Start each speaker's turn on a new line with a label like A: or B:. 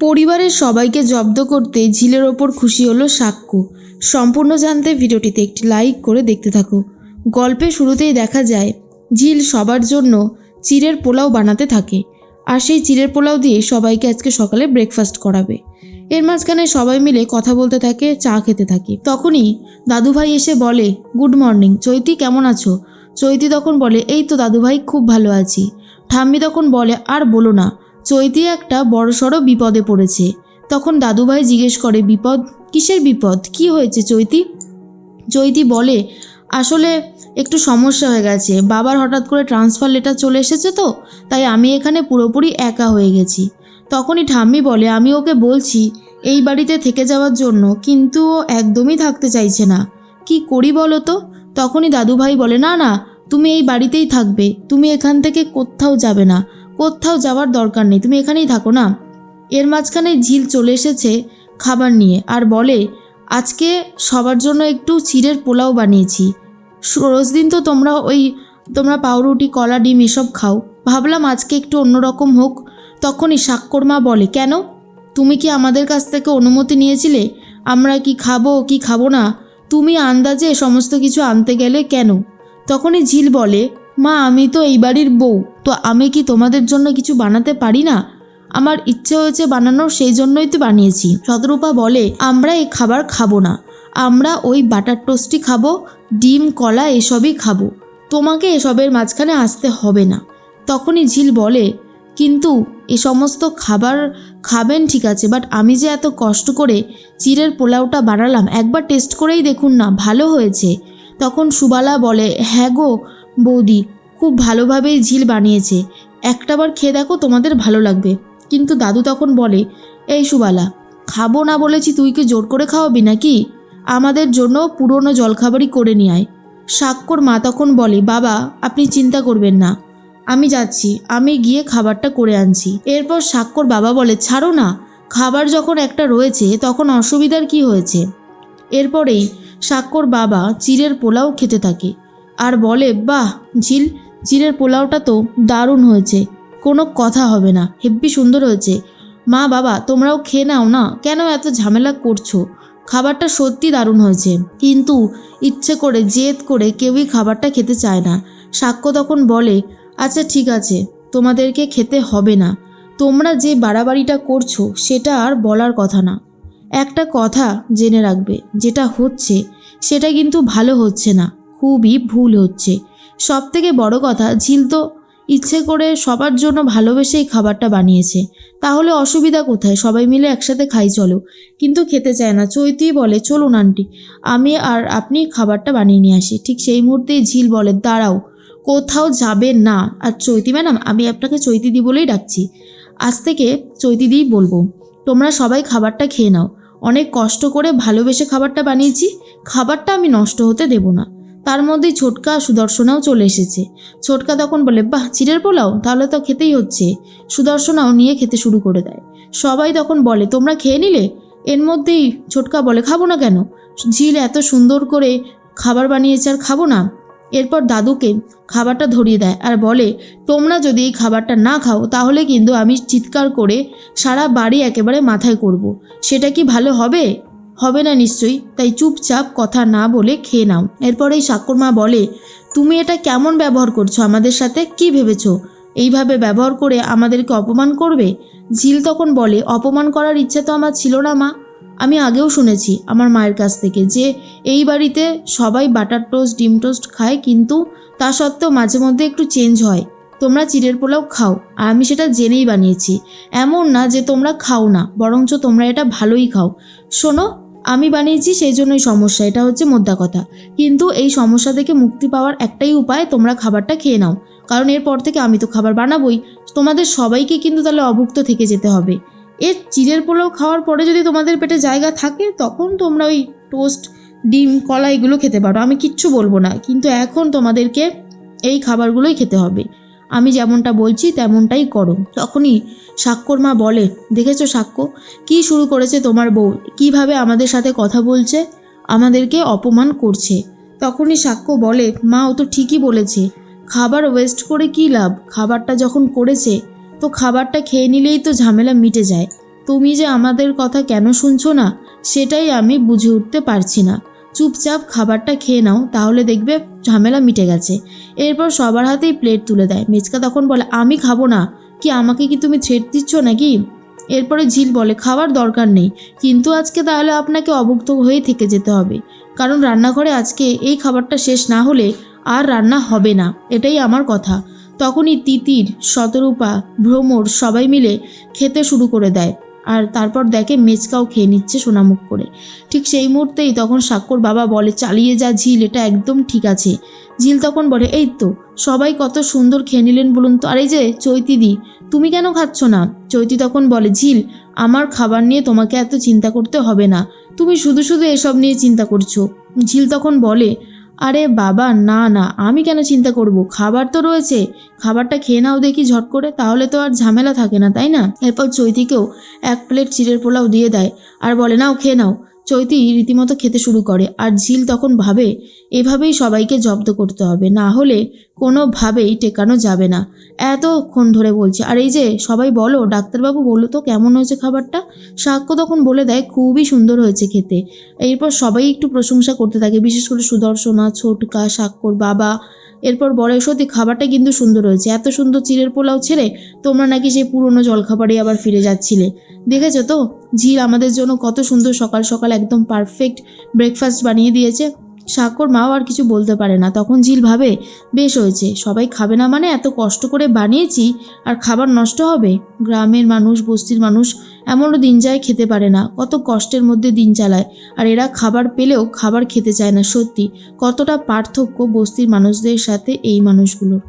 A: পরিবারের সবাইকে জব্দ করতে ঝিলের ওপর খুশি হলো সাক্ষ্য। সম্পূর্ণ জানতে ভিডিওটিতে একটি লাইক করে দেখতে থাকো। গল্পের শুরুতেই দেখা যায় ঝিল সবার জন্য চিড়ের পোলাও বানাতে থাকে, আর সেই চিড়ের পোলাও দিয়ে সবাইকে আজকে সকালে ব্রেকফাস্ট করাবে। এর মাঝখানে সবাই মিলে কথা বলতে থাকে, চা খেতে থাকে। তখনই দাদুভাই এসে বলে, গুড মর্নিং চৈতি, কেমন আছো? চৈতি তখন বলে, এই তো দাদুভাই, খুব ভালো আছি। ঠাম্মি তখন বলে, আর বলো না, চৈতি একটা বড়সড় বিপদে পড়েছে। তখন দাদুভাই জিজ্ঞেস করে, বিপদ? কিসের বিপদ? কি হয়েছে চৈতি? চৈতি বলে, আসলে একটু সমস্যা হয়ে গেছে, বাবার হঠাৎ করে ট্রান্সফার লেটার চলে এসেছে, তো তাই আমি এখানে পুরোপুরি একা হয়ে গেছি। তখনই ঠাম্মি বলে, আমি ওকে বলছি এই বাড়িতে থেকে যাওয়ার জন্য, কিন্তু ও একদমই থাকতে চাইছে না। কি করি বলো তো? তখনই দাদুভাই বলে, না না, তুমি এই বাড়িতেই থাকবে, তুমি এখান থেকে কোথাও যাবে না, কোথাও যাওয়ার দরকার নেই, তুমি এখানেই থাকো না। এর মাঝখানে ঝিল চলে এসেছে খাবার নিয়ে, আর বলে, আজকে সবার জন্য একটু চিড়ের পোলাও বানিয়েছি। রোজ দিন তো তোমরা পাউরুটি, কলা, ডিম এসব খাও, ভাবলাম আজকে একটু অন্যরকম হোক। তখনই সাক্ষ্যর মা বলে, কেন? তুমি কি আমাদের কাছ থেকে অনুমতি নিয়েছিলে আমরা কি খাবো কি খাবো না? তুমি আন্দাজে সমস্ত কিছু আনতে গেলে কেন? তখনই ঝিল বলে, মা, আমি তো এই বাড়ির বউ, তো আমি কি তোমাদের জন্য কিছু বানাতে পারি না? আমার ইচ্ছে হয়েছে বানানোর, সেই জন্যই তো বানিয়েছি। শতরূপা বলে, আমরা এই খাবার খাবো না, আমরা ওই বাটার টোস্টই খাবো, ডিম, কলা এসবই খাবো, তোমাকে এসবের মাঝখানে আসতে হবে না। তখনই ঝিল বলে, কিন্তু এ সমস্ত খাবার খাবেন ঠিক আছে, বাট আমি যে এত কষ্ট করে চিড়ের পোলাওটা বানালাম, একবার টেস্ট করেই দেখুন না, ভালো হয়েছে। তখন সুবালা বলে, হ্যাঁ গো বৌদি, খুব ভালোভাবেই ঝিল বানিয়েছে, একটাবার খেয়ে দেখো, তোমাদের ভালো লাগবে। কিন্তু দাদু তখন বলে, এই সুবালা, খাবো না বলেছি, তুই কি জোর করে খাওয়াবি নাকি? আমাদের জন্য পুরনো জলখাবারই করে নিয়ে আয়। সাক্ষ্যর মা তখন বলে, বাবা আপনি চিন্তা করবেন না, আমি যাচ্ছি, আমি গিয়ে খাবারটা করে আনছি। এরপর সাক্ষ্যর বাবা বলে, ছাড়ো না, খাবার যখন একটা রয়েছে তখন অসুবিধার কি হয়েছে? এরপরেই সাক্ষ্যর বাবা চিড়ের পোলাও খেতে থাকে আর বলে, বাহ ঝিল, চিড়ের পোলাওটা তো দারুণ হয়েছে, কোনো কথা হবে না, হেব্বি সুন্দর হয়েছে। মা বাবা তোমরাও খেয়ে নাও না, কেন এত ঝামেলা করছো? খাবারটা সত্যি দারুণ হয়েছে। কিন্তু ইচ্ছে করে জেদ করে কেউই খাবারটা খেতে চায় না। সাক্ষ্য তখন বলে, আচ্ছা ঠিক আছে, তোমাদেরকে খেতে হবে না, তোমরা যে বাড়াবাড়িটা করছো সেটা আর বলার কথা না। একটা কথা জেনে রাখবে, যেটা হচ্ছে সেটা কিন্তু ভালো হচ্ছে না, খুবই ভুল হচ্ছে। সব থেকে বড় কথা, ঝিল তো ইচ্ছে করে সবার জন্য ভালোবেসেই খাবারটা বানিয়েছে, তাহলে অসুবিধা কোথায়? সবাই মিলে একসাথে খাই চলো। কিন্তু খেতে চায় না। চৈতি বলে, চলুন আন্টি, আমি আর আপনি খাবারটা বানিয়ে নিয়ে আসি। ঠিক সেই মুহূর্তেই ঝিল বলে, দাঁড়াও, কোথাও যাবে না। আর চৈতি ম্যাডাম, আমি আপনাকে চৈতিদি বলেই ডাকছি, আজ থেকে চৈতিদিই বলবো। তোমরা সবাই খাবারটা খেয়ে নাও, অনেক কষ্ট করে ভালোবেসে খাবারটা বানিয়েছি, খাবারটা আমি নষ্ট হতে দেব না। তার মধ্যেই ছোটকা সুদর্শনাও চলে এসেছে। ছোটকা তখন বলে, বাহ চিড়ের পোলাও, তাহলে তো খেতেই হচ্ছে। সুদর্শনাও নিয়ে খেতে শুরু করে দেয়। সবাই তখন বলে, তোমরা খেয়ে নিলে? এর মধ্যেই ছোটকা বলে, খাবো না কেন? ঝিল এত সুন্দর করে খাবার বানিয়েছে, আর খাবো না? এরপর দাদুকে খাবারটা ধরিয়ে দেয় আর বলে, তোমরা যদি এই খাবারটা না খাও তাহলে কিন্তু আমি চিৎকার করে সারা বাড়ি একেবারে মাথায় করব। সেটা কি ভালো হবে? হবে না নিশ্চয়ই, তাই চুপচাপ কথা না বলে খেয়ে নাও। এরপর এই সাক্ষ্যর মা বলে, তুমি এটা কেমন ব্যবহার করছো আমাদের সাথে? কি ভেবেছো এইভাবে ব্যবহার করে আমাদেরকে অপমান করবে? ঝিল তখন বলে, অপমান করার ইচ্ছা তো আমার ছিল না মা, আমি আগেও শুনেছি আমার মায়ের কাছ থেকে যে এই বাড়িতে সবাই বাটার টোস্ট, ডিম টোস্ট খায়, কিন্তু তা সত্ত্বেও মাঝে মধ্যে একটু চেঞ্জ হয়। তোমরা চিড়ের পোলাও খাও, আর আমি সেটা জেনেই বানিয়েছি। এমন না যে তোমরা খাও না, বরঞ্চ তোমরা এটা ভালোই খাও। শোনো, আমি বানিয়েছি সেই জন্যই সমস্যা, এটা হচ্ছে মোদ্দা কথা। কিন্তু এই সমস্যা থেকে মুক্তি পাওয়ার একটাই উপায়, তোমরা খাবারটা খেয়ে নাও, কারণ এরপর থেকে আমি তো খাবার বানাবোই, তোমাদের সবাইকে কিন্তু তাহলে অভুক্ত থেকে যেতে হবে। এর চিড়ের পোলাও খাওয়ার পরে যদি তোমাদের পেটে জায়গা থাকে তখন তোমরা ওই টোস্ট, ডিম, কলা এগুলো খেতে পারো, আমি কিচ্ছু বলবো না, কিন্তু এখন তোমাদেরকে এই খাবারগুলোই খেতে হবে। আমি যেমনটা বলছি তেমনটাই করো। তখনই সাক্ষ্যর মা বলে, দেখেছো সাক্ষ্য, কি শুরু করেছে তোমার বউ, কিভাবে আমাদের সাথে কথা বলছে, আমাদেরকে অপমান করছে। তখনই সাক্ষ্য বলে, মা ও তো ঠিকই বলেছে, খাবার ওয়েস্ট করে কী লাভ, খাবারটা যখন করেছে তো খাবারটা খেয়ে নিলেই তো ঝামেলা মিটে যায়। তুমি যে আমাদের কথা কেন শুনছো না সেটাই আমি বুঝে উঠতে পারছি না। চুপচাপ খাবারটা খেয়ে নাও, তাহলে দেখবে ঝামেলা মিটে গেছে। এরপর সবার হাতেই প্লেট তুলে দেয়। মেচকা তখন বলে, আমি খাবো না। কি আমাকে কি তুমি থ্রেট দিচ্ছ নাকি? এরপরে ঝিল বলে, খাবার দরকার নেই, কিন্তু আজকে তাহলে আপনাকে অভুক্ত হয়ে থেকে যেতে হবে, কারণ রান্নাঘরে আজকে এই খাবারটা শেষ না হলে আর রান্না হবে না, এটাই আমার কথা। তখনই তিতির, শতরূপা, ভ্রমর সবাই মিলে খেতে শুরু করে দেয়। আর তারপর দেখে মেচকাও খেয়ে নিচ্ছে সোনামুখ করে। ঠিক সেই মুহূর্তেই তখন সাক্ষ্যর বাবা বলে, চালিয়ে যা ঝিল, এটা একদম ঠিক আছে। ঝিল তখন বলে, এই তো সবাই কত সুন্দর খেয়ে নিলেন বলুন তো, আর এই যে চৈতিদি, তুমি কেন খাচ্ছ না? চৈতি তখন বলে, ঝিল, আমার খাবার নিয়ে তোমাকে এত চিন্তা করতে হবে না, তুমি শুধু শুধু এসব নিয়ে চিন্তা করছো। ঝিল তখন বলে, আরে বাবা না না, আমি কেন চিন্তা করব, খাবার তো রয়েছে, খাবারটা খেয়ে নাও দেখি ঝট করে, তাহলে তো আর ঝামেলা থাকে না, তাই না? এরপর চৈতিকেও এক প্লেট চিড়ের পোলাও দিয়ে দেয় আর বলে, নাও খেয়ে নাও। চৈতি রীতিমতো খেতে শুরু করে, আর ঝিল তখন ভাবে এভাবেই সবাইকে জব্দ করতে হবে, না হলে কোনোভাবেই টেকানো যাবে না। এতক্ষণ ধরে বলছে, আর এই যে সবাই বলো, ডাক্তারবাবু বলো তো কেমন হয়েছে খাবারটা। সাক্ষ্য তখন বলে দেয়, খুবই সুন্দর হয়েছে খেতে। এরপর সবাই একটু প্রশংসা করতে থাকে, বিশেষ করে সুদর্শনা, ছোটকা, সাক্ষ্যর বাবা। এরপর বলে, সত্যি খাবারটা কিন্তু সুন্দর হয়েছে, এত সুন্দর চিড়ের পোলাও ছেড়ে তোমরা নাকি সেই পুরনো জলখাবারে আবার ফিরে যাচ্ছিলে। দেখেছো তো ঝিল আমাদের জন্য কত সুন্দর সকাল সকাল একদম পারফেক্ট ব্রেকফাস্ট বানিয়ে দিয়েছে। সাক্ষ্যর মাও আর কিছু বলতে পারে না। তখন ঝিল ভাবে, বেশ হয়েছে, সবাই খাবে না মানে এত কষ্ট করে বানিয়েছি আর খাবার নষ্ট হবে? গ্রামের মানুষ, বস্তির মানুষ এমনও দিন যায় খেতে পারে না, কত কষ্টের মধ্যে দিন চালায়, আর এরা খাবার পেলেও খাবার খেতে চায় না। সত্যি কতটা পার্থক্য বস্তির মানুষদের সাথে এই মানুষগুলোর।